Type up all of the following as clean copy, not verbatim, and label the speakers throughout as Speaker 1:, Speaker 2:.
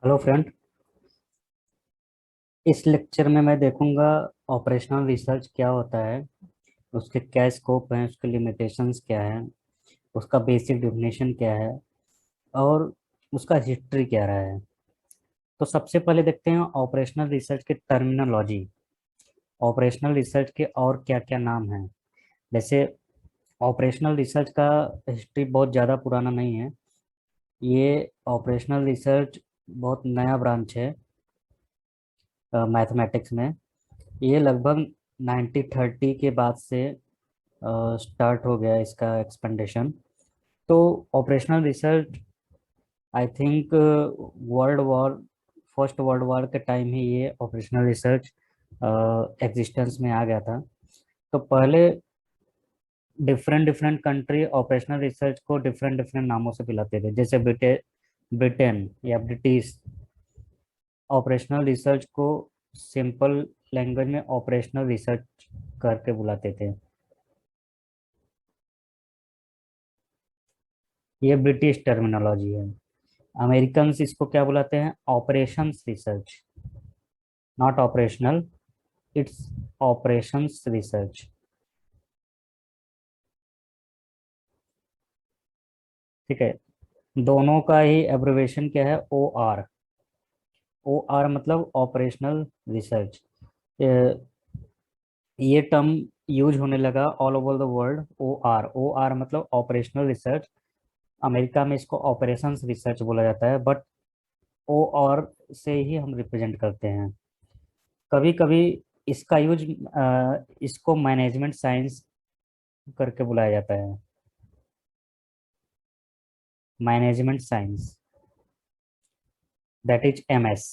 Speaker 1: Hello friend. इस lecture में मैं देखूंगा ऑपरेशनल रिसर्च क्या होता है, उसके क्या स्कोप हैं, उसके लिमिटेशंस क्या है, उसका बेसिक डेफिनेशन क्या है और उसका हिस्ट्री क्या रहा है। तो सबसे पहले देखते हैं ऑपरेशनल रिसर्च की टर्मिनोलॉजी। ऑपरेशनल रिसर्च के और क्या क्या नाम हैं। वैसे ऑपरेशनल रिसर्च का हिस्ट्री बहुत ज़्यादा पुराना नहीं है। ये ऑपरेशनल रिसर्च बहुत नया ब्रांच है मैथमेटिक्स में। ये लगभग 1930 के बाद से स्टार्ट हो गया इसका एक्सपेंडेशन। तो operational research I think world war first world war के टाइम ही ये ऑपरेशनल रिसर्च एग्जिस्टेंस में आ गया था। तो पहले different different country operational research को डिफरेंट डिफरेंट नामों से बुलाते थे। जैसे ब्रिटेन या ब्रिटिश ऑपरेशनल रिसर्च को सिंपल लैंग्वेज में ऑपरेशनल रिसर्च करके बुलाते थे। ये ब्रिटिश टर्मिनोलॉजी है। अमेरिकन्स इसको क्या बुलाते हैं? Operations research. Not operational, it's operations research. ठीक है। दोनों का ही एब्रिवेशन क्या है? O R. ओ आर मतलब ऑपरेशनल रिसर्च। ये टर्म यूज होने लगा all over the world. O R मतलब ऑपरेशनल रिसर्च। अमेरिका में इसको ऑपरेशंस रिसर्च बोला जाता है, बट ओ और से ही हम रिप्रेजेंट करते हैं। कभी कभी इसका यूज इसको मैनेजमेंट साइंस करके बुलाया जाता है। Management science, that is MS.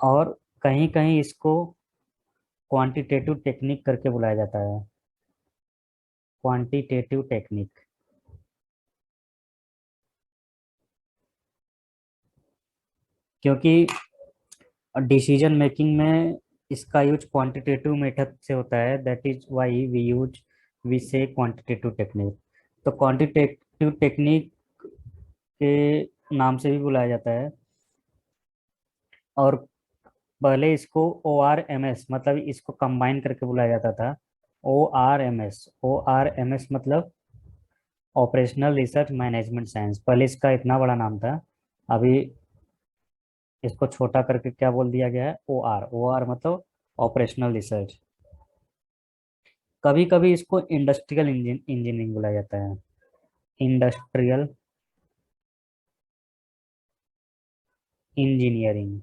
Speaker 1: और कहीं कहीं इसको क्वांटिटेटिव टेक्निक करके बुलाया जाता है। क्वांटिटेटिव टेक्निक, क्योंकि डिसीजन मेकिंग में इसका यूज क्वांटिटेटिव मेथड से होता है। दैट इज वाई वी से क्वांटिटेटिव टेक्निक। तो क्वांटिटेटिव टेक्निक के नाम से भी बुलाया जाता है। और पहले इसको ओ आर एम एस मतलब इसको कंबाइन करके बुलाया जाता था। ओ आर एम एस मतलब ऑपरेशनल रिसर्च मैनेजमेंट साइंस। पहले इसका इतना बड़ा नाम था, अभी इसको छोटा करके क्या बोल दिया गया है? ओ आर मतलब ऑपरेशनल रिसर्च। कभी कभी इसको इंडस्ट्रियल इंजीनियरिंग बुलाया जाता है। इंडस्ट्रियल इंजीनियरिंग,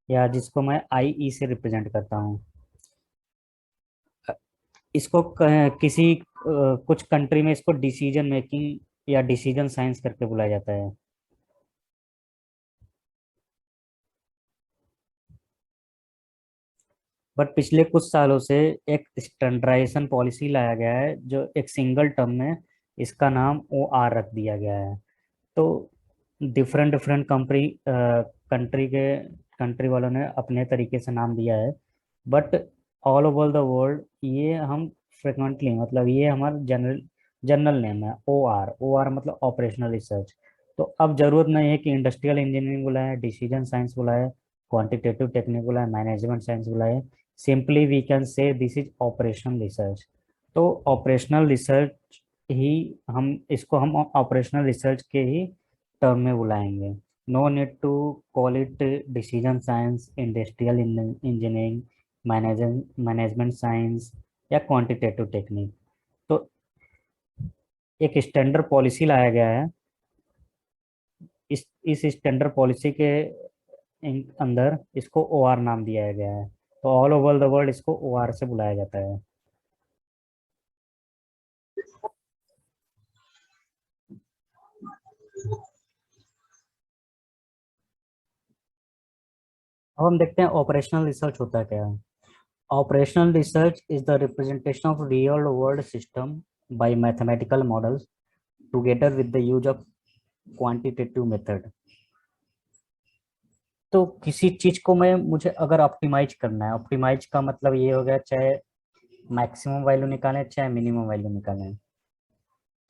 Speaker 1: या जिसको मैं आईई से रिप्रेजेंट करता हूँ। इसको किसी कुछ कंट्री में इसको डिसीजन मेकिंग या डिसीजन साइंस करके बुलाया जाता है। बट पिछले कुछ सालों से एक स्टैंडर्डाइजेशन पॉलिसी लाया गया है, जो एक सिंगल टर्म में इसका नाम ओ आर रख दिया गया है। तो डिफरेंट डिफरेंट कंट्री के कंट्री वालों ने अपने तरीके से नाम दिया है। But all over the world ये हम फ्रिक्वेंटली मतलब ये हमारा जनरल जनरल नेम है। ओ आर मतलब ऑपरेशनल रिसर्च। तो अब जरूरत नहीं है कि इंडस्ट्रियल इंजीनियरिंग बुलाए, डिसीजन साइंस बुलाए, क्वांटिटेटिव टेक्निक बुलाए, मैनेजमेंट साइंस बुलाए। Simply we can say this is operational research. तो ऑपरेशनल रिसर्च ही हम इसको हम ऑपरेशनल रिसर्च के ही टर्म में बुलाएंगे। No need to call it decision science, industrial engineering, management science या क्वांटिटेटिव टेक्निक। तो एक स्टैंडर्ड पॉलिसी लाया गया है। इस स्टैंडर्ड पॉलिसी के अंदर इसको ओ आर नाम दिया गया है। तो ऑल ओवर द वर्ल्ड इसको ओ आर से बुलाया जाता है। अब हम देखते हैं ऑपरेशनल रिसर्च होता क्या है। Operational research is the representation of real world system by mathematical models together with the use of quantitative method। तो किसी चीज को मैं मुझे अगर ऑप्टिमाइज करना है, ऑप्टिमाइज का मतलब ये हो गया चाहे मैक्सिमम वैल्यू निकालें चाहे मिनिमम वैल्यू निकालें।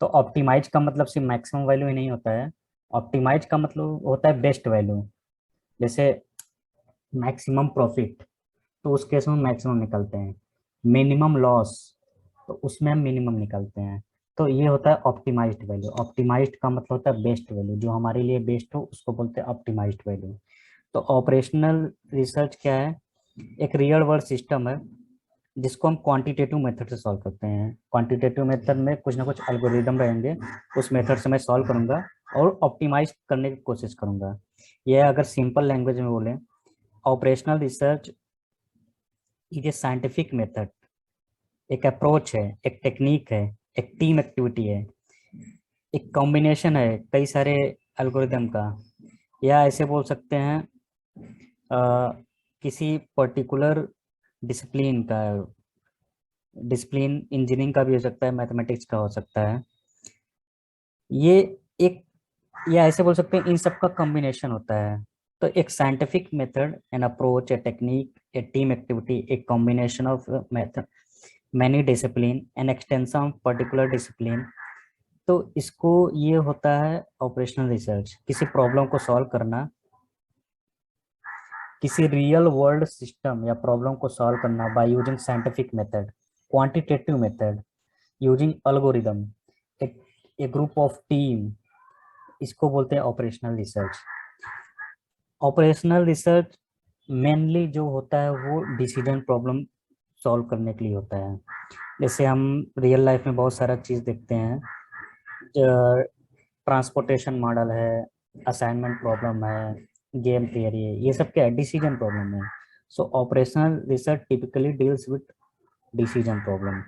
Speaker 1: तो ऑप्टिमाइज का मतलब सिर्फ मैक्सिमम वैल्यू ही नहीं होता है, ऑप्टिमाइज का मतलब होता है बेस्ट वैल्यू। जैसे मैक्सिमम प्रॉफिट, तो उस केस में मैक्सिमम निकलते हैं। मिनिमम लॉस, तो उसमें हम मिनिमम निकलते हैं। तो ये होता है ऑप्टिमाइज्ड वैल्यू। ऑप्टिमाइज्ड का मतलब होता है बेस्ट वैल्यू, जो हमारे लिए बेस्ट हो उसको बोलते हैं ऑप्टिमाइज्ड वैल्यू। तो ऑपरेशनल रिसर्च क्या है? एक रियल वर्ल्ड सिस्टम है जिसको हम क्वांटिटेटिव मेथड से सॉल्व करते हैं। क्वांटिटेटिव मेथड में कुछ ना कुछ एल्गोरिदम रहेंगे, उस मेथड से मैं सॉल्व करूंगा और ऑप्टिमाइज करने की कोशिश करूंगा। यह अगर सिंपल लैंग्वेज में बोले, operational research is a scientific method, एक अप्रोच है, एक टेक्निक है, एक टीम एक्टिविटी है, एक कॉम्बिनेशन है कई सारे एल्गोरिदम का। या ऐसे बोल सकते हैं किसी पर्टिकुलर डिसिप्लिन का। डिसिप्लिन इंजीनियरिंग का भी हो सकता है, मैथमेटिक्स का हो सकता है। ये एक, या ऐसे बोल सकते हैं इन सब का कॉम्बिनेशन होता है। तो एक scientific method, an approach, a technique, a team activity, एक combination of method, many discipline, an extension of particular discipline. तो इसको ये होता है ऑपरेशनल रिसर्च, किसी प्रॉब्लम को सॉल्व करना, किसी रियल वर्ल्ड सिस्टम या प्रॉब्लम को सॉल्व करना by using scientific method, quantitative method, using algorithm, एक ए ग्रुप ऑफ टीम, इसको बोलते हैं operational research. Operational research mainly जो होता है वो डिसीजन प्रॉब्लम सॉल्व करने के लिए होता है। जैसे हम रियल लाइफ में बहुत सारा चीज़ देखते हैं, ट्रांसपोर्टेशन मॉडल है, असाइनमेंट प्रॉब्लम है, गेम थियरी है, ये सब क्या है? डिसीजन प्रॉब्लम है। So operational research typically deals with decision problem.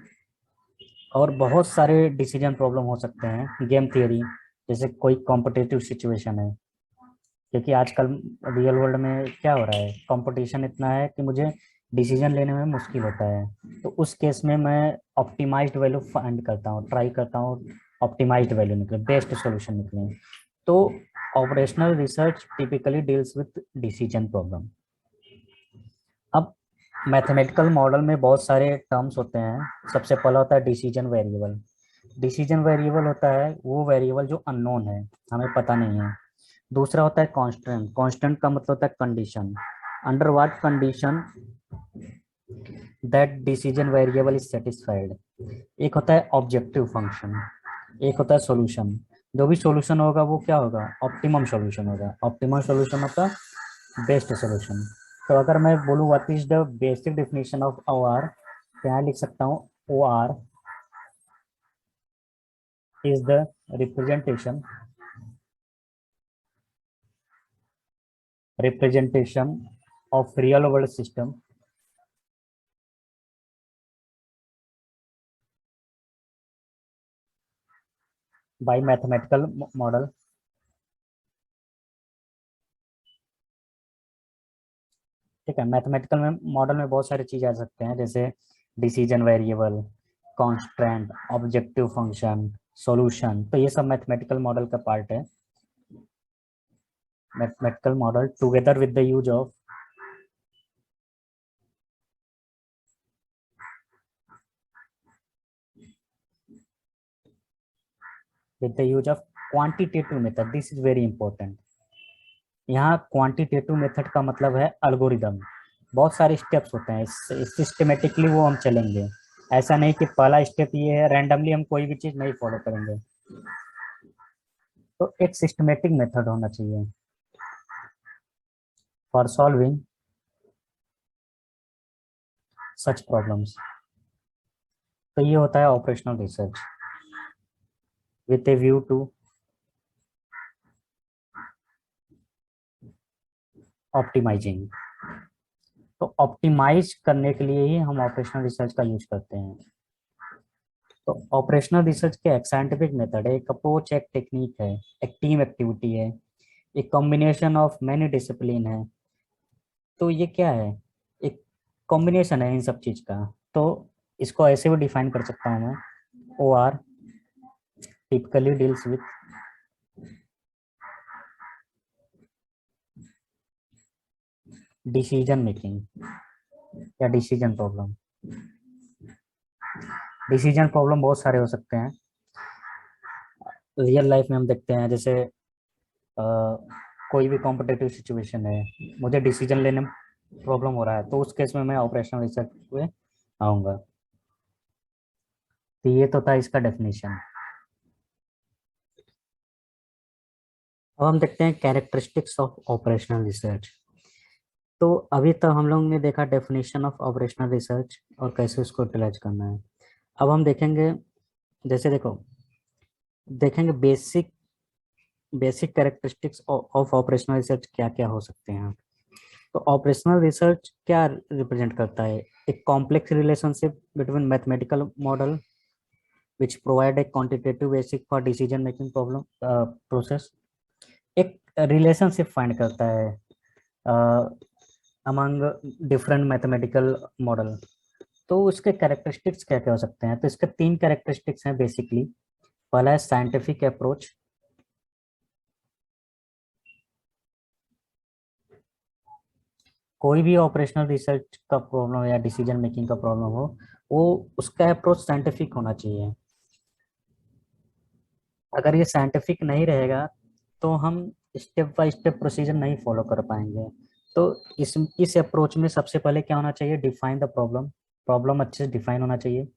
Speaker 1: और बहुत सारे डिसीजन प्रॉब्लम हो सकते हैं गेम थियरी, जैसे कोई कॉम्पिटिटिव सिचुएशन है, क्योंकि आजकल रियल वर्ल्ड में क्या हो रहा है, कंपटीशन इतना है कि मुझे डिसीजन लेने में मुश्किल होता है। तो उस केस में मैं ऑप्टिमाइज्ड वैल्यू फाइंड करता हूँ, ट्राई करता हूँ ऑप्टिमाइज्ड वैल्यू निकले, बेस्ट सॉल्यूशन निकले। तो operational research typically deals with decision problem. अब मैथमेटिकल मॉडल में बहुत सारे टर्म्स होते हैं। सबसे पहला होता है डिसीजन वेरिएबल। डिसीजन वेरिएबल होता है वो वेरिएबल जो अननोन है, हमें पता नहीं है। दूसरा होता है कांस्टेंट। कांस्टेंट का मतलब होता है condition, under what condition that decision variable is satisfied. एक होता है ऑब्जेक्टिव फंक्शन, एक होता है सॉल्यूशन। जो भी सॉल्यूशन होगा वो क्या होगा? ऑप्टिमम सॉल्यूशन होगा। ऑप्टिमम सॉल्यूशन मतलब बेस्ट सॉल्यूशन। तो अगर मैं बोलूँ what is the basic definition of O R, तो यहाँ लिख सकता हूँ O R is the representation of real world system by mathematical model. ठीक है, मैथमेटिकल में मॉडल में बहुत सारी चीज आ सकते हैं, जैसे decision variable, constant, objective function, solution. तो ये सब मैथमेटिकल मॉडल का पार्ट है। Mathematical model together with the use of quantitative method, this is very important. यहाँ क्वांटिटेटिव मेथड का मतलब है अल्गोरिदम। बहुत सारे स्टेप्स होते हैं, सिस्टमेटिकली वो हम चलेंगे। ऐसा नहीं कि पहला स्टेप ये है, रैंडमली हम कोई भी चीज नहीं फॉलो करेंगे। तो एक सिस्टमेटिक मेथड होना चाहिए फॉर सॉल्विंग सच प्रॉब्लम्स। तो ये होता है operational research with a view to optimising. तो ऑप्टिमाइज करने के लिए ही हम ऑपरेशनल रिसर्च का यूज करते हैं। तो ऑपरेशनल रिसर्च क्या एक साइंटिफिक मेथड है, एक अप्रोच, एक टेक्निक है, एक टीम एक्टिविटी है, एक कॉम्बिनेशन ऑफ मैनी डिसिप्लिन है। तो ये क्या है? एक कॉम्बिनेशन है इन सब चीज का। तो इसको ऐसे भी डिफाइन कर सकता हूँ मैं, O R typically deals with decision making या डिसीजन प्रॉब्लम। डिसीजन प्रॉब्लम बहुत सारे हो सकते हैं। रियल लाइफ में हम देखते हैं, जैसे अ, कोई भी कॉम्पिटेटिव सिचुएशन है, मुझे डिसीजन लेने में प्रॉब्लम हो रहा है, तो उस केस में मैं ऑपरेशनल रिसर्च पे आऊँगा। तो ये तो था इसका डेफिनेशन। अब हम देखते हैं कैरेक्टरिस्टिक्स ऑफ ऑपरेशनल रिसर्च। तो अभी तक हम लोग ने देखा डेफिनेशन ऑफ ऑपरेशनल रिसर्च और कैसे उसको यूटिलाइज करना है। अब हम देखेंगे, जैसे देखो, देखेंगे basic basic characteristics of operational research क्या क्या हो सकते हैं। तो ऑपरेशनल रिसर्च क्या रिप्रेजेंट करता है? एक complex relationship between mathematical model which provide a quantitative basic for decision making problem process. एक रिलेशनशिप फाइंड करता है अमंग डिफरेंट मैथमेटिकल मॉडल। तो उसके कैरेक्टरिस्टिक्स क्या क्या हो सकते हैं? तो इसके तीन कैरेक्टरिस्टिक्स हैं बेसिकली। पहला है साइंटिफिक अप्रोच। कोई भी ऑपरेशनल रिसर्च का प्रॉब्लम या डिसीजन मेकिंग का प्रॉब्लम हो, वो उसका अप्रोच साइंटिफिक होना चाहिए। अगर ये साइंटिफिक नहीं रहेगा तो हम स्टेप बाय स्टेप प्रोसीजर नहीं फॉलो कर पाएंगे। तो इस अप्रोच में सबसे पहले क्या होना चाहिए? Define the problem. प्रॉब्लम अच्छे से डिफाइन होना चाहिए।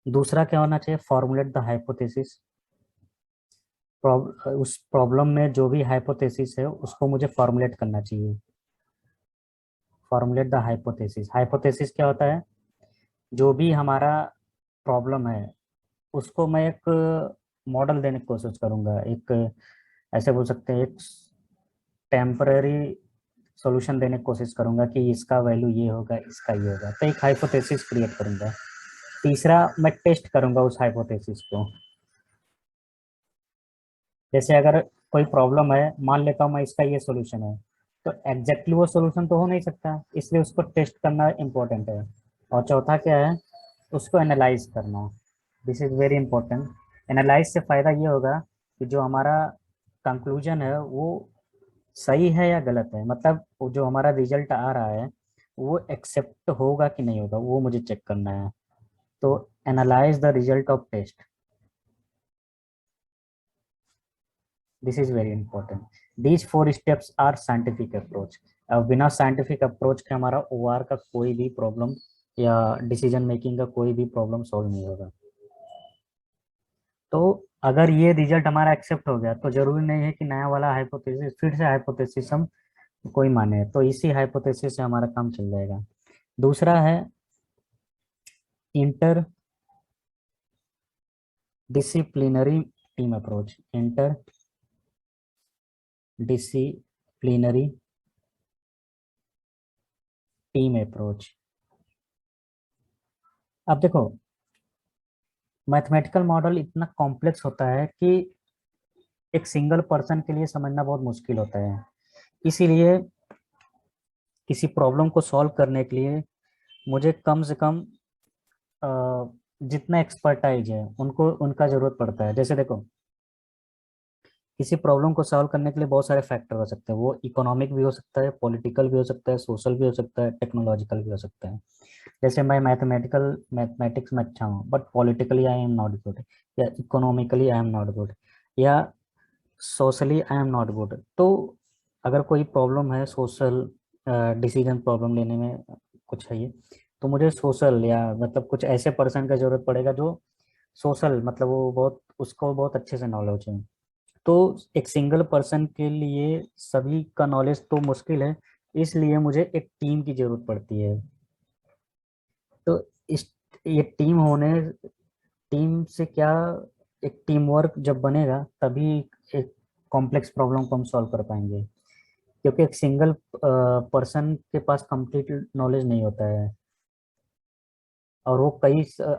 Speaker 1: दूसरा क्या होना चाहिए? Formulate the hypothesis. उस प्रॉब्लम में जो भी हाइपोथेसिस है उसको मुझे फॉर्मुलेट करना चाहिए। Formulate the hypothesis. हाइपोथेसिस क्या होता है? जो भी हमारा प्रॉब्लम है उसको मैं एक मॉडल देने की कोशिश करूंगा, एक ऐसे बोल सकते हैं एक टेम्पररी सॉल्यूशन देने की कोशिश करूंगा कि इसका वैल्यू ये होगा, इसका ये होगा, तो एक हाइपोथेसिस क्रिएट करूंगा। तीसरा, मैं टेस्ट करूंगा उस हाइपोथेसिस को। जैसे अगर कोई प्रॉब्लम है, मान लेता हूँ मैं इसका ये सॉल्यूशन है, तो एग्जैक्टली वो सॉल्यूशन तो हो नहीं सकता, इसलिए उसको टेस्ट करना इम्पोर्टेंट है। और चौथा क्या है? उसको एनालाइज करना। This is very important. Analyse से फायदा ये होगा कि जो हमारा कंक्लूजन है वो सही है या गलत है, मतलब वो जो हमारा रिजल्ट आ रहा है वो एक्सेप्ट होगा कि नहीं होगा, वो मुझे चेक करना है। तो analyse the result of test. This is very important. These four steps are scientific approach. अब बिना साइंटिफिक अप्रोच के हमारा ओआर का कोई भी प्रॉब्लम या डिसीजन मेकिंग का कोई भी प्रॉब्लम सॉल्व नहीं होगा। तो अगर ये रिजल्ट हमारा एक्सेप्ट हो गया तो जरूरी नहीं है कि नया वाला हाइपोथेसिस फिर से हाइपोथेसिस हम कोई माने, तो इसी हाइपोथेसिस से हमारा काम चल जाएगा। दूसरा है inter disciplinary team approach. Inter disciplinary team approach. अब देखो, मैथमेटिकल मॉडल इतना कॉम्प्लेक्स होता है कि एक सिंगल पर्सन के लिए समझना बहुत मुश्किल होता है। इसीलिए किसी प्रॉब्लम को सॉल्व करने के लिए मुझे कम से कम अ, जितना एक्सपर्टाइज है उनको उनका जरूरत पड़ता है। जैसे देखो, किसी प्रॉब्लम को सॉल्व करने के लिए बहुत सारे फैक्टर हो सकते हैं। वो इकोनॉमिक भी हो सकता है, पॉलिटिकल भी हो सकता है, सोशल भी हो सकता है, टेक्नोलॉजिकल भी हो सकता है। जैसे मैं मैथमेटिक्स में अच्छा हूँ but politically I am not good, या economically I am not good, या socially I am not good. तो अगर कोई प्रॉब्लम है सोशल डिसीजन प्रॉब्लम लेने में कुछ है ये, तो मुझे सोशल या मतलब कुछ ऐसे पर्सन का जरूरत पड़ेगा जो सोशल, मतलब वो बहुत उसको बहुत अच्छे से नॉलेज है। तो एक सिंगल पर्सन के लिए सभी का नॉलेज तो मुश्किल है, इसलिए मुझे एक टीम की जरूरत पड़ती है। तो इस ये टीम से क्या, एक टीम वर्क जब बनेगा तभी एक कॉम्प्लेक्स प्रॉब्लम को हम सॉल्व कर पाएंगे। क्योंकि एक सिंगल पर्सन के पास कंप्लीट नॉलेज नहीं होता है, और वो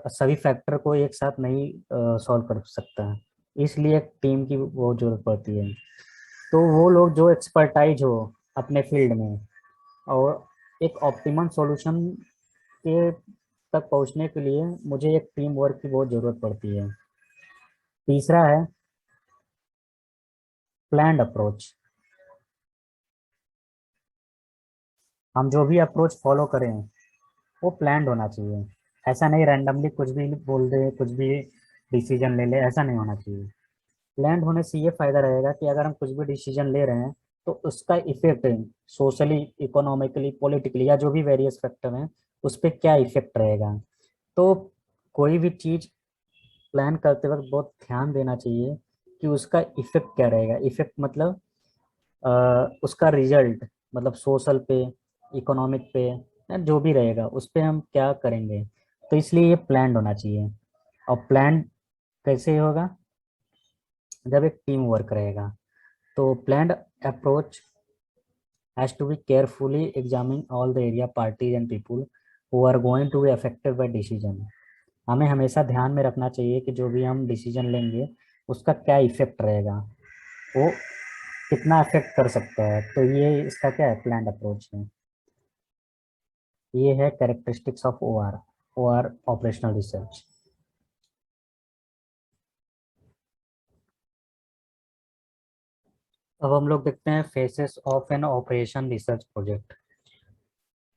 Speaker 1: सभी फैक्टर को एक साथ नहीं सॉल्व कर सकता है। इसलिए एक टीम की बहुत जरूरत पड़ती है। तो वो लोग जो एक्सपर्टाइज हो अपने फील्ड में, और एक ऑप्टिमम सॉल्यूशन के तक पहुंचने के लिए मुझे एक टीम वर्क की बहुत ज़रूरत पड़ती है। तीसरा है प्लान्ड अप्रोच। हम जो भी अप्रोच फॉलो करें वो प्लान्ड होना चाहिए। ऐसा नहीं रैंडमली कुछ भी बोल दे, कुछ भी डिसीजन ले ले, ऐसा नहीं होना चाहिए। प्लान्ड होने से ये फायदा रहेगा कि अगर हम कुछ भी डिसीजन ले रहे हैं तो उसका इफेक्ट सोशली, इकोनॉमिकली, पॉलिटिकली या जो भी वेरियस फैक्टर हैं उस पर क्या इफेक्ट रहेगा। तो कोई भी चीज प्लान करते वक्त बहुत ध्यान देना चाहिए कि उसका इफेक्ट क्या रहेगा। इफेक्ट मतलब उसका रिजल्ट, मतलब सोशल पे, इकोनॉमिक पे, या जो भी रहेगा उस पे हम क्या करेंगे। तो इसलिए ये प्लान होना चाहिए। और प्लान कैसे होगा? जब एक टीम वर्क रहेगा। तो planned approach has to be carefully examine all the area, parties and people who are going to be affected by decision. हमें हमेशा ध्यान में रखना चाहिए कि जो भी हम डिसीजन लेंगे उसका क्या इफेक्ट रहेगा, वो कितना अफेक्ट कर सकता है। तो ये इसका क्या है, प्लान्ड अप्रोच है। ये है characteristics of OR, OR operational research. अब हम लोग देखते हैं faces of an operation research project.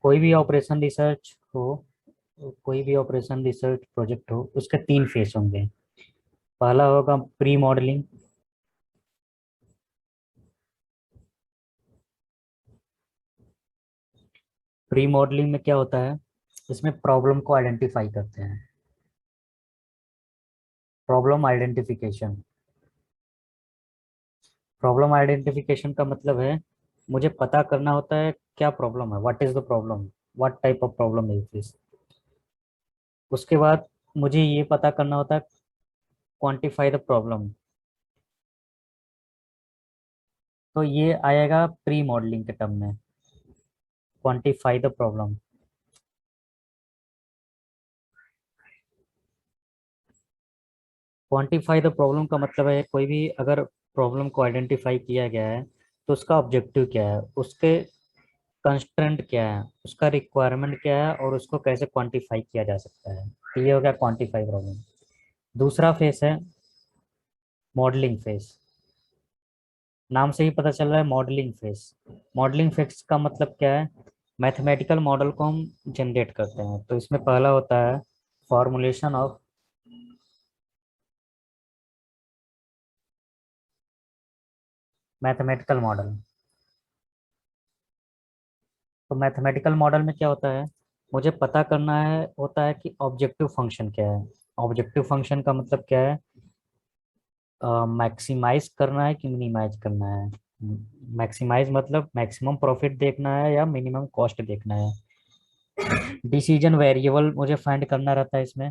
Speaker 1: कोई भी ऑपरेशन रिसर्च हो, कोई भी ऑपरेशन रिसर्च प्रोजेक्ट हो, उसके तीन फेस होंगे। पहला होगा प्री मॉडलिंग। प्री मॉडलिंग में क्या होता है, इसमें प्रॉब्लम को आइडेंटिफाई करते हैं। Problem identification. प्रॉब्लम आइडेंटिफिकेशन का मतलब है मुझे पता करना होता है क्या प्रॉब्लम है, what is the problem, what type of problem is this. उसके बाद मुझे ये पता करना होता है क्वांटिफाई द प्रॉब्लम। तो ये आएगा प्री मॉडलिंग के टर्म में, quantify the problem. Quantify the problem का मतलब है कोई भी अगर प्रॉब्लम को आइडेंटिफाई किया गया है तो उसका ऑब्जेक्टिव क्या है, उसके कंस्ट्रेंट क्या है, उसका रिक्वायरमेंट क्या है, और उसको कैसे क्वांटिफाई किया जा सकता है। तो ये हो गया क्वांटिफाई प्रॉब्लम। दूसरा फेस है मॉडलिंग फेस। नाम से ही पता चल रहा है मॉडलिंग फेस। मॉडलिंग फेस का मतलब क्या है, मैथमेटिकल मॉडल को हम जनरेट करते हैं। तो इसमें पहला होता है फॉर्मुलेशन ऑफ मैथमेटिकल मॉडल। तो मैथमेटिकल मॉडल में क्या होता है, मुझे पता करना है होता है कि ऑब्जेक्टिव फंक्शन क्या है। ऑब्जेक्टिव फंक्शन का मतलब क्या है, मैक्सिमाइज करना है कि मिनिमाइज करना है। मैक्सिमाइज मतलब मैक्सिमम प्रॉफिट देखना है या मिनिमम कॉस्ट देखना है। डिसीजन वेरिएबल मुझे फाइंड करना रहता है इसमें।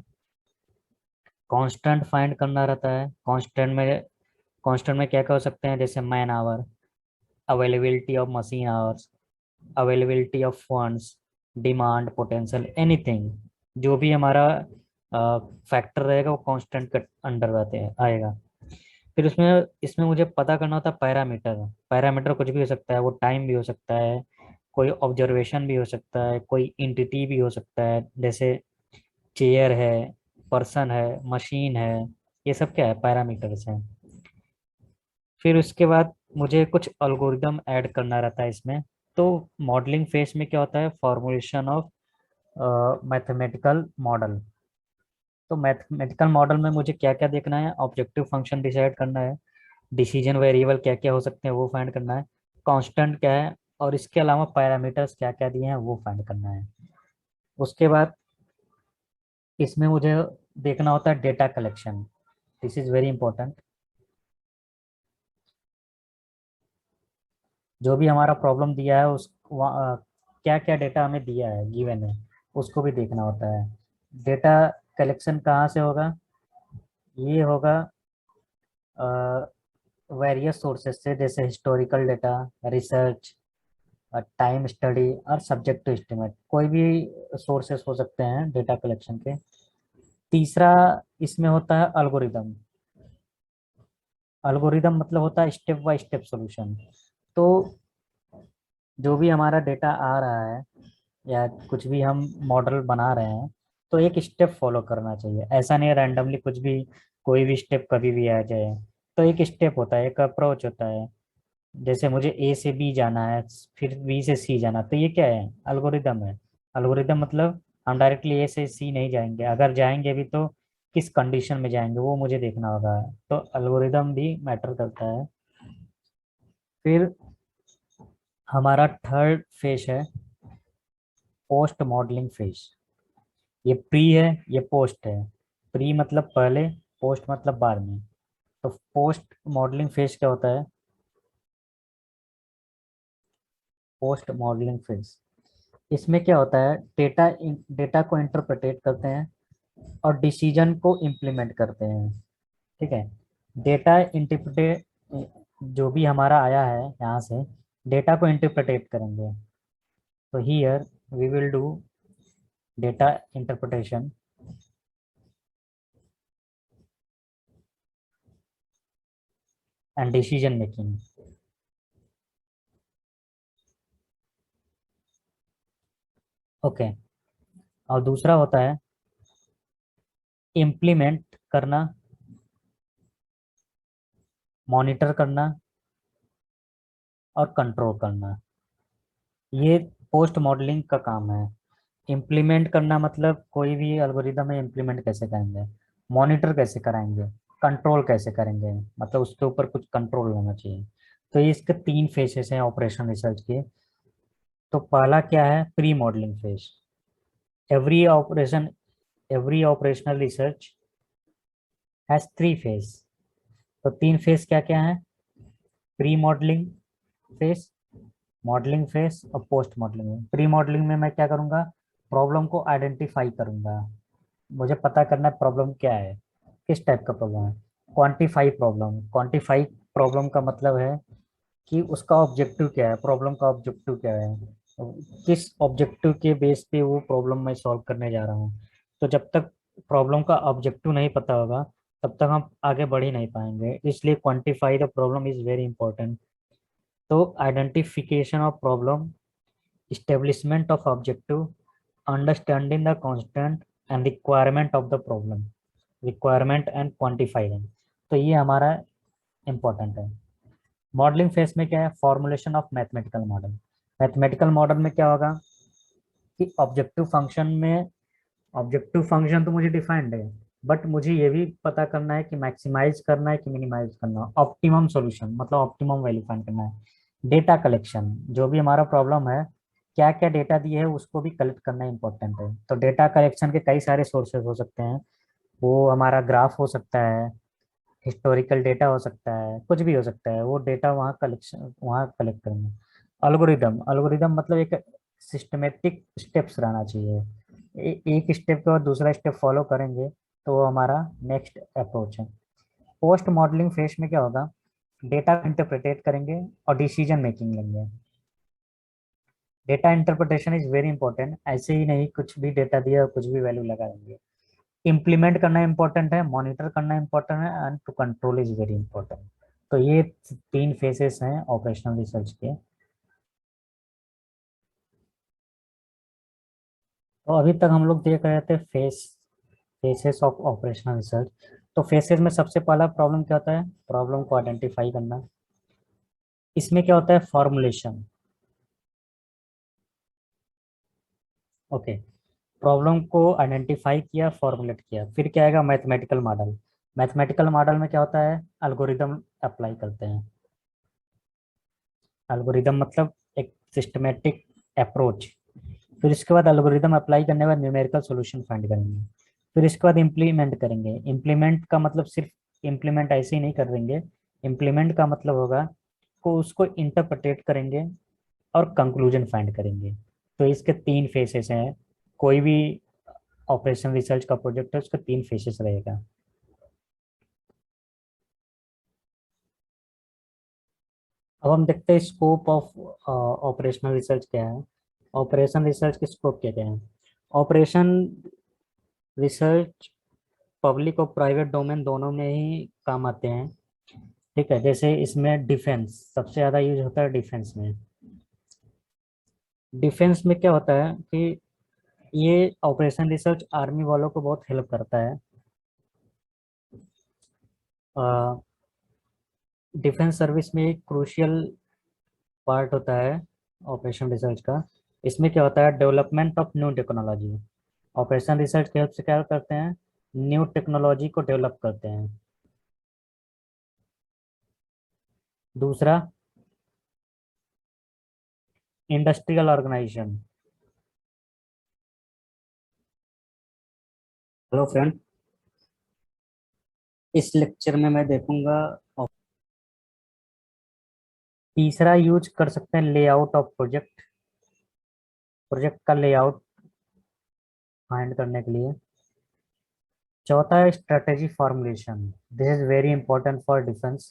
Speaker 1: कांस्टेंट फाइंड करना रहता है। कांस्टेंट में क्या क्या हो सकते हैं, जैसे man hour, availability of machine hours, availability of funds, demand, potential, anything. जो भी हमारा फैक्टर रहेगा वो कांस्टेंट के अंडर रहते हैं आएगा। फिर उसमें इसमें मुझे पता करना होता है पैरामीटर। पैरामीटर कुछ भी हो सकता है, वो टाइम भी हो सकता है, कोई ऑब्जर्वेशन भी हो सकता है, कोई इंटिटी भी हो सकता है, जैसे चेयर है, पर्सन है, मशीन है। ये सब क्या है, पैरामीटर्स हैं। फिर उसके बाद मुझे कुछ एल्गोरिदम ऐड करना रहता है इसमें। तो मॉडलिंग फेज में क्या होता है, फॉर्मुलेशन ऑफ मैथमेटिकल मॉडल। तो मैथमेटिकल मॉडल में मुझे क्या क्या देखना है, ऑब्जेक्टिव फंक्शन डिसाइड करना है, डिसीजन वेरिएबल क्या क्या हो सकते हैं वो फाइंड करना है, कांस्टेंट क्या है, और इसके अलावा पैरामीटर्स क्या क्या दिए हैं वो फाइंड करना है। उसके बाद इसमें मुझे देखना होता है data collection. This is very important. जो भी हमारा प्रॉब्लम दिया है उस क्या क्या डेटा हमें दिया है, गिवन है, उसको भी देखना होता है। डेटा कलेक्शन कहाँ से होगा, ये होगा वेरियस सोर्सेज से, जैसे historical data, research, time study और सब्जेक्ट टू एस्टिमेट। कोई भी सोर्सेस हो सकते हैं डेटा कलेक्शन के। तीसरा इसमें होता है अल्गोरिदम। अल्गोरिदम मतलब होता है स्टेप बाय स्टेप सॉल्यूशन। तो जो भी हमारा डेटा आ रहा है या कुछ भी हम मॉडल बना रहे हैं तो एक स्टेप फॉलो करना चाहिए। ऐसा नहीं रैंडमली कुछ भी, कोई भी स्टेप कभी भी आ जाए। तो एक स्टेप होता है, एक अप्रोच होता है। जैसे मुझे ए से बी जाना है, फिर बी से सी जाना, तो ये क्या है, अल्गोरिदम है। अल्गोरिदम मतलब हम डायरेक्टली ए से सी नहीं जाएंगे, अगर जाएंगे भी तो किस कंडीशन में जाएंगे वो मुझे देखना होगा। तो एल्गोरिदम भी मैटर करता है। फिर हमारा थर्ड फेज है पोस्ट मॉडलिंग फेज। ये प्री है, ये पोस्ट है। प्री मतलब पहले, पोस्ट मतलब बाद में। तो पोस्ट मॉडलिंग फेज क्या होता है? पोस्ट मॉडलिंग फेज, इसमें क्या होता है, डेटा को इंटरप्रेटेट करते हैं और डिसीजन को इम्प्लीमेंट करते हैं। ठीक है। डेटा इंटरप्रेट, जो भी हमारा आया है यहाँ से, डेटा को इंटरप्रेटेट करेंगे। तो here we will do data interpretation and decision making. Okay. और दूसरा होता है इम्प्लीमेंट करना, मॉनिटर करना और कंट्रोल करना। ये पोस्ट मॉडलिंग का काम है। इम्प्लीमेंट करना मतलब कोई भी एल्गोरिदम है, इम्प्लीमेंट कैसे करेंगे, मॉनिटर कैसे कराएंगे, कंट्रोल कैसे करेंगे, मतलब उसके ऊपर कुछ कंट्रोल होना चाहिए। तो ये इसके तीन फेजेस हैं ऑपरेशन रिसर्च के। तो पहला क्या है, pre modelling phase. Every operation, every operational research has three phase. तो तीन फेज क्या क्या है? Pre modelling phase, modelling phase और पोस्ट मॉडलिंग। प्री मॉडलिंग में मैं क्या करूंगा, प्रॉब्लम को आइडेंटिफाई करूंगा। मुझे पता करना है प्रॉब्लम क्या है, किस टाइप का प्रॉब्लम है। क्वांटिफाई प्रॉब्लम, क्वांटिफाई प्रॉब्लम का मतलब है कि उसका ऑब्जेक्टिव क्या है, प्रॉब्लम का ऑब्जेक्टिव क्या है, किस ऑब्जेक्टिव के बेस पे वो प्रॉब्लम मैं सॉल्व करने जा रहा हूँ। तो जब तक प्रॉब्लम का ऑब्जेक्टिव नहीं पता होगा तब तक हम आगे बढ़ ही नहीं पाएंगे, इसलिए quantify the problem is very important. तो identification of problem, establishment of objective, understanding the constant and requirement of the problem, requirement and quantify them। तो ये हमारा इम्पोर्टेंट है। मॉडलिंग फेज में क्या है, formulation of mathematical model. Mathematical model में क्या होगा कि ऑब्जेक्टिव फंक्शन में, ऑब्जेक्टिव फंक्शन तो मुझे डिफाइंड है, बट मुझे ये भी पता करना है कि मैक्सिमाइज करना है कि मिनिमाइज करना है। ऑप्टिमम सॉल्यूशन मतलब ऑप्टिमम वैल्यू फाइंड करना है। डेटा कलेक्शन, जो भी हमारा प्रॉब्लम है, क्या क्या डेटा दिए है उसको भी कलेक्ट करना इंपॉर्टेंट है। तो डेटा कलेक्शन के कई सारे सोर्सेज हो सकते हैं। वो हमारा ग्राफ हो सकता है, हिस्टोरिकल डेटा हो सकता है, कुछ भी हो सकता है। वो डेटा वहाँ कलेक्शन, वहाँ कलेक्ट करेंगे। अल्गोरिदम, अल्गोरिदम मतलब एक सिस्टमेटिक स्टेप्स रहना चाहिए। एक स्टेप के बाद दूसरा स्टेप फॉलो करेंगे तो वो हमारा नेक्स्ट अप्रोच है। पोस्ट मॉडलिंग फेज में क्या होगा, डेटा इंटरप्रेटेट करेंगे और डिसीजन मेकिंग लेंगे। Data interpretation is very important, ऐसे ही नहीं कुछ भी डेटा दिया और कुछ भी वैल्यू लगा देंगे। इम्प्लीमेंट करना इंपॉर्टेंट है, मॉनिटर करना इंपॉर्टेंट है and to control is very important. तो ये तीन फेजेस हैं ऑपरेशनल रिसर्च के। तो अभी तक हम लोग देख रहे थे फेसेस ऑफ ऑपरेशनल रिसर्च। तो फेसेस में सबसे पहला प्रॉब्लम क्या होता है, प्रॉब्लम को आइडेंटिफाई करना। इसमें क्या होता है, फॉर्मुलेशन। ओके, प्रॉब्लम को आइडेंटिफाई किया, फॉर्मुलेट किया, फिर क्या आएगा, मैथमेटिकल मॉडल। मैथमेटिकल मॉडल में क्या होता है, एल्गोरिदम अप्लाई करते हैं। एल्गोरिदम मतलब एक सिस्टमेटिक अप्रोच। फिर इसके बाद एल्गोरिदम अप्लाई करने के बाद न्यूमेरिकल सॉल्यूशन फाइंड करेंगे। फिर इसके बाद इम्प्लीमेंट करेंगे। इम्प्लीमेंट का मतलब सिर्फ इम्प्लीमेंट ऐसे ही नहीं कर देंगे, इम्प्लीमेंट का मतलब होगा को उसको इंटरप्रेटेट करेंगे और कंक्लूजन फाइंड करेंगे। तो इसके तीन फेसेस हैं। कोई भी ऑपरेशन रिसर्च का प्रोजेक्ट है उसका तीन फेसेस रहेगा। अब हम देखते हैं स्कोप ऑफ ऑपरेशनल रिसर्च क्या है। ऑपरेशन रिसर्च के स्कोप क्या क्या है। ऑपरेशन रिसर्च पब्लिक और प्राइवेट डोमेन दोनों में ही काम आते हैं। ठीक है, जैसे इसमें डिफेंस सबसे ज़्यादा यूज होता है। डिफेंस में, डिफेंस में क्या होता है कि ये ऑपरेशन रिसर्च आर्मी वालों को बहुत हेल्प करता है। डिफेंस सर्विस में एक क्रूशियल पार्ट होता है ऑपरेशन रिसर्च का। इसमें क्या होता है, development of new technology. Operation research की हेल्प से क्या करते हैं, न्यू टेक्नोलॉजी को डेवलप करते हैं। दूसरा, इंडस्ट्रियल ऑर्गेनाइजेशन। हेलो फ्रेंड, इस लेक्चर में मैं देखूंगा। तीसरा यूज कर सकते हैं लेआउट ऑफ प्रोजेक्ट, प्रोजेक्ट का लेआउट फाइंड करने के लिए। चौथा है strategy formulation, this is very important for defence.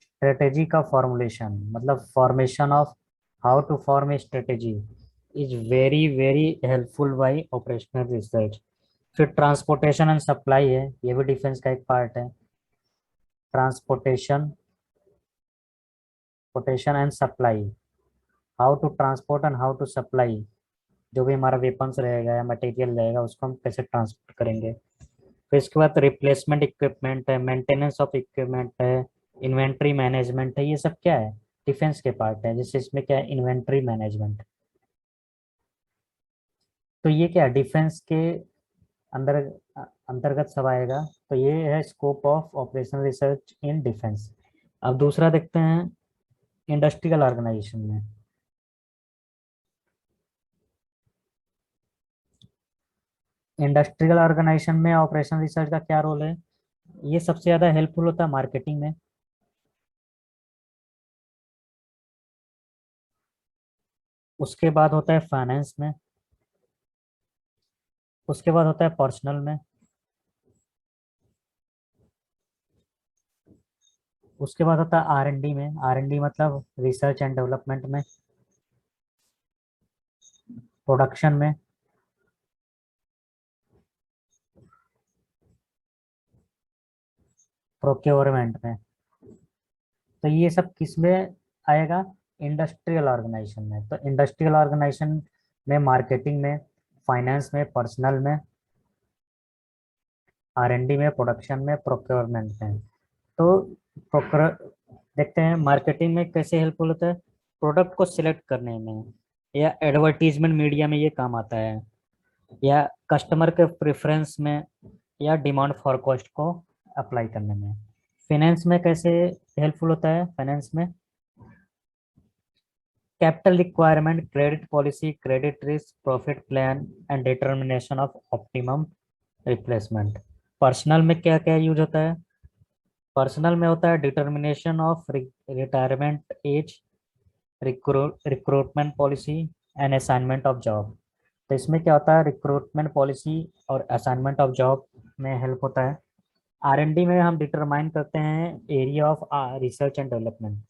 Speaker 1: Strategy का फॉर्मुलेशन मतलब formation of how to form a strategy is very very helpful by operational research. फिर ट्रांसपोर्टेशन एंड सप्लाई है, ये भी डिफेंस का एक पार्ट है। Transportation, पोटेशन and supply, how to transport and how to supply, जो भी हमारा वेपन्स रहेगा या मटेरियल रहेगा उसको हम कैसे ट्रांसपोर्ट करेंगे। फिर इसके बाद रिप्लेसमेंट इक्विपमेंट है, मेंटेनेंस ऑफ इक्विपमेंट है, इन्वेंट्री मैनेजमेंट है, ये सब क्या है, डिफेंस के पार्ट है। जैसे इसमें क्या है, इन्वेंट्री मैनेजमेंट। तो ये क्या डिफेंस के अंदर अंतर्गत सब आएगा। तो ये है scope of operational research in defence. अब दूसरा देखते हैं इंडस्ट्रियल ऑर्गेनाइजेशन में। इंडस्ट्रियल ऑर्गेनाइजेशन में ऑपरेशनल रिसर्च का क्या रोल है, ये सबसे ज़्यादा हेल्पफुल होता है मार्केटिंग में। उसके बाद होता है फाइनेंस में। उसके बाद होता है पर्सनल में। उसके बाद होता है R&D में, R&D मतलब रिसर्च एंड डेवलपमेंट में। प्रोडक्शन में। प्रोक्योरमेंट में। तो ये सब किस में आएगा, इंडस्ट्रियल ऑर्गेनाइजेशन में। तो इंडस्ट्रियल ऑर्गेनाइजेशन में मार्केटिंग में, फाइनेंस में, पर्सनल में, R&D में, प्रोडक्शन में, प्रोक्योरमेंट में। तो प्रोक्योर देखते हैं मार्केटिंग में कैसे हेल्पफुल होता है, प्रोडक्ट को सिलेक्ट करने में, या एडवर्टीजमेंट मीडिया में ये काम आता है, या कस्टमर के प्रेफरेंस में, या डिमांड फॉरकास्ट को अप्लाई करने में। फाइनेंस में कैसे हेल्पफुल होता है, फाइनेंस में capital requirement, credit policy, credit risk, profit plan and determination of optimum replacement. Personal में क्या क्या यूज होता है, पर्सनल में होता है determination of retirement age, recruitment policy and assignment of job. तो इसमें क्या होता है, रिक्रूटमेंट पॉलिसी और असाइनमेंट ऑफ जॉब में हेल्प होता है। R&D में हम डिटरमाइन करते हैं area of research and development,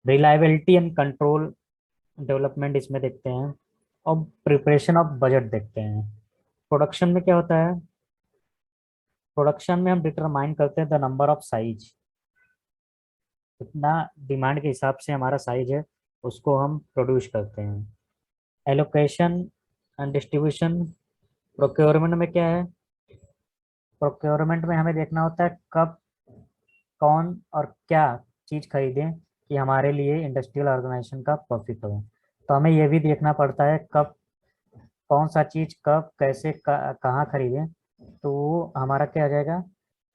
Speaker 1: reliability and control development इसमें देखते हैं, और प्रिपरेशन ऑफ बजट देखते हैं। प्रोडक्शन में क्या होता है, प्रोडक्शन में हम डिटरमाइन करते हैं द नंबर ऑफ साइज, कितना डिमांड के हिसाब से हमारा साइज है उसको हम प्रोड्यूस करते हैं। एलोकेशन एंड डिस्ट्रीब्यूशन, प्रोक्योरमेंट में क्या है, प्रोक्योरमेंट में हमें देखना होता है कब कौन और क्या चीज़ खरीदें कि हमारे लिए इंडस्ट्रियल ऑर्गेनाइजेशन का प्रॉफिट हो। तो हमें ये भी देखना पड़ता है कब कौन सा चीज़ कब कैसे कहाँ खरीदें, तो वो हमारा क्या आ जाएगा,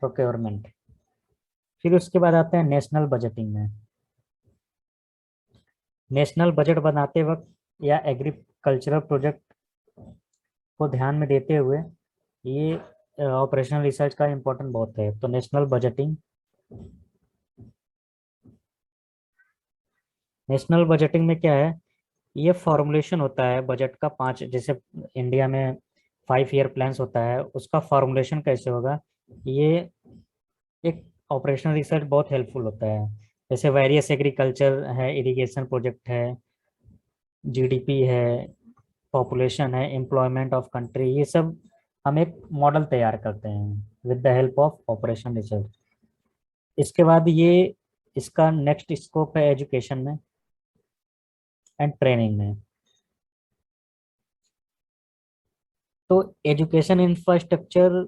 Speaker 1: प्रोक्योरमेंट। फिर उसके बाद आते हैं नेशनल बजटिंग में। नेशनल बजट बनाते वक्त या एग्रीकल्चरल प्रोजेक्ट को ध्यान में देते हुए ये ऑपरेशनल रिसर्च का इम्पोर्टेंट बहुत है। तो नेशनल बजटिंग, नेशनल बजटिंग में क्या है, ये फॉर्मुलेशन होता है बजट का, पांच जैसे इंडिया में 5 ईयर प्लान्स होता है, उसका फॉर्मुलेशन कैसे होगा, ये एक ऑपरेशनल रिसर्च बहुत हेल्पफुल होता है। जैसे वेरियस एग्रीकल्चर है, इरिगेशन प्रोजेक्ट है, GDP है, पॉपुलेशन है, एम्प्लॉयमेंट ऑफ कंट्री, ये सब हम एक मॉडल तैयार करते हैं with the help of operation research. इसके बाद ये इसका नेक्स्ट स्कोप है एजुकेशन में एंड ट्रेनिंग में। तो एजुकेशन इंफ्रास्ट्रक्चर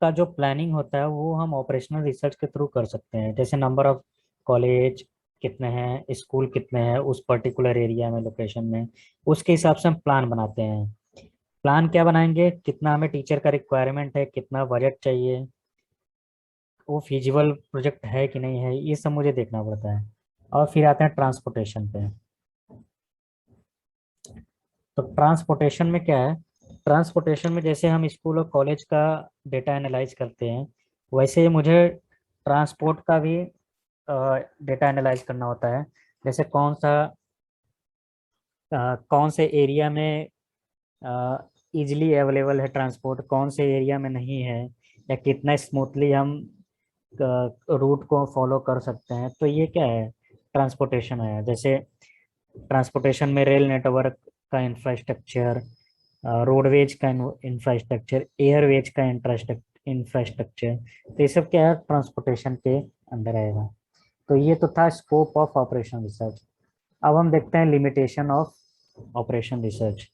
Speaker 1: का जो प्लानिंग होता है वो हम ऑपरेशनल रिसर्च के थ्रू कर सकते हैं। जैसे नंबर ऑफ कॉलेज कितने हैं, स्कूल कितने हैं उस पर्टिकुलर एरिया में, लोकेशन में, उसके हिसाब से हम प्लान बनाते हैं। प्लान क्या बनाएंगे, कितना हमें टीचर का रिक्वायरमेंट है, कितना बजट चाहिए, वो फिजिबल प्रोजेक्ट है कि नहीं है, ये सब मुझे देखना पड़ता है। और फिर आते हैं ट्रांसपोर्टेशन पे। तो ट्रांसपोर्टेशन में क्या है, ट्रांसपोर्टेशन में जैसे हम स्कूल और कॉलेज का डेटा एनालाइज करते हैं, वैसे ही मुझे ट्रांसपोर्ट का भी डेटा एनालाइज करना होता है। जैसे कौन से एरिया में इजीली अवेलेबल है ट्रांसपोर्ट, कौन से एरिया में नहीं है, या कितना स्मूथली हम रूट को फॉलो कर सकते हैं। तो ये क्या है, ट्रांसपोर्टेशन है। जैसे ट्रांसपोर्टेशन में रेल नेटवर्क का इंफ्रास्ट्रक्चर, रोडवेज का इंफ्रास्ट्रक्चर, एयरवेज का इंफ्रास्ट्रक्चर, तो ये सब क्या है, ट्रांसपोर्टेशन के अंदर आएगा। तो ये तो था स्कोप ऑफ ऑपरेशन रिसर्च। अब हम देखते हैं लिमिटेशन ऑफ ऑपरेशन रिसर्च।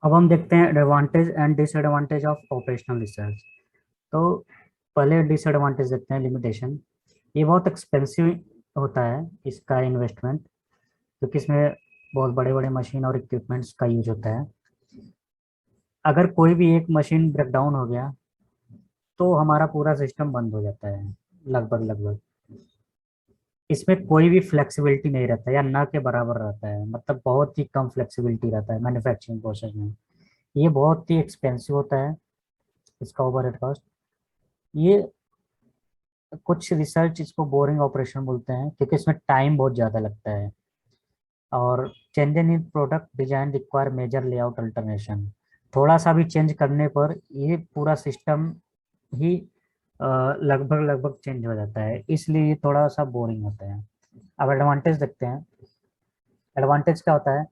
Speaker 1: अब हम देखते हैं advantage and disadvantage of operational research. तो पहले डिसएडवांटेज देखते हैं, लिमिटेशन। ये बहुत एक्सपेंसिव होता है इसका इन्वेस्टमेंट, क्योंकि इसमें बहुत बड़े बड़े मशीन और इक्विपमेंट्स का यूज होता है। अगर कोई भी एक मशीन ब्रेक डाउन हो गया तो हमारा पूरा सिस्टम बंद हो जाता है, लगभग लगभग। इसमें कोई भी फ्लेक्सिबिलिटी नहीं रहता, या ना के बराबर रहता है, मतलब बहुत ही कम फ्लेक्सिबिलिटी रहता है मैन्युफैक्चरिंग प्रोसेस में। ये बहुत ही एक्सपेंसिव होता है, इसका ओवरहेड कॉस्ट। ये कुछ रिसर्च इसको बोरिंग ऑपरेशन बोलते हैं, क्योंकि इसमें टाइम बहुत ज़्यादा लगता है। और changing in product design require major layout alternation. थोड़ा सा भी चेंज करने पर ये पूरा सिस्टम ही लगभग लगभग चेंज हो जाता है, इसलिए ये थोड़ा सा बोरिंग होता है। अब एडवांटेज देखते हैं। एडवांटेज क्या होता है,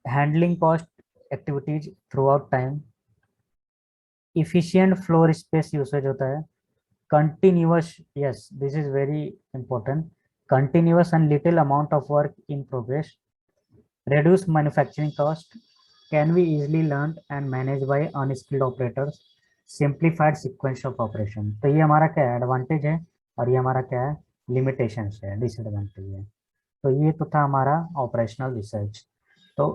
Speaker 1: handling cost activities through out time, efficient floor space usage होता है, continuous, yes, this is very important, continuous and little amount of work in progress, reduce manufacturing cost, can be easily learned and managed by unskilled operators, simplified sequence of operation। तो ये हमारा क्या है, advantage है। और ये हमारा क्या है, लिमिटेशन है, डिसएडवांटेज है। तो ये तो था हमारा ऑपरेशनल रिसर्च। तो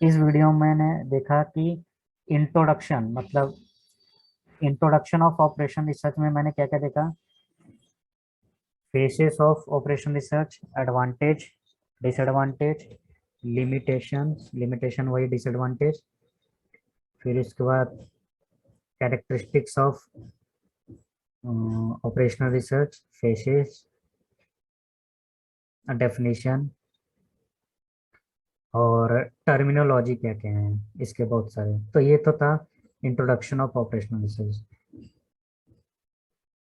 Speaker 1: इस वीडियो में मैंने देखा कि इंट्रोडक्शन, मतलब इंट्रोडक्शन ऑफ ऑपरेशन रिसर्च में मैंने क्या क्या देखा, faces of operation research, advantage, disadvantage, limitations, limitation वही डिसएडवांटेज, फिर इसके बाद characteristics of operational research, faces, definition, और टर्मिनोलॉजी क्या क्या है इसके बहुत सारे। तो ये तो था इंट्रोडक्शन ऑफ ऑपरेशनल रिसर्च।